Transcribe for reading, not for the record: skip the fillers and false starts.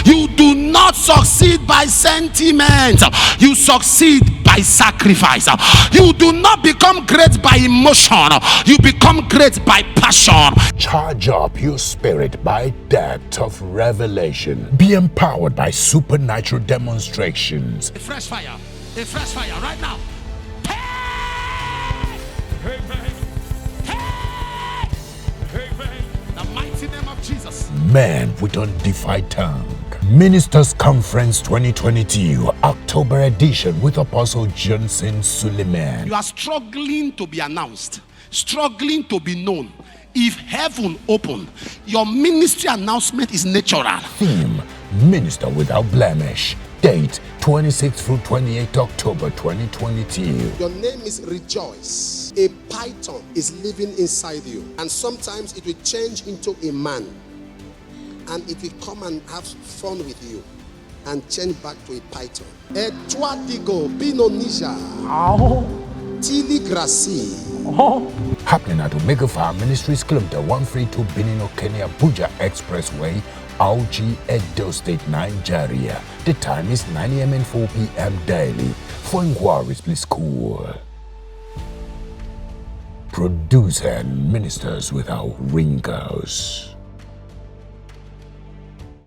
You do not succeed by sentiment. You succeed by sacrifice. You do not become great by emotion. You become great by passion. Charge up your spirit by depth of revelation. Be empowered by supernatural demonstrations. A fresh fire right now. Amen. The mighty name of Jesus. Men with undefined tongue. Ministers Conference 2022 October edition with Apostle Johnson Suleiman. You are struggling to be announced, struggling to be known. If heaven open, your ministry announcement is natural. Theme: Minister without blemish. Date: 26 through 28 October 2022. Your name is Rejoice. A python is living inside you, and sometimes it will change into a man, and it will come and have fun with you and change back to a python. Etwadigo Binonisha Tili Grassi. Happening at Omega Fire Ministries, kilometer 132 Benino, Kenya, Abuja Expressway, Auchi, Edo State, Nigeria. The time is 9 a.m. and 4 p.m. daily. For inquiries, please call. Producer and Ministers Without Wrinkles.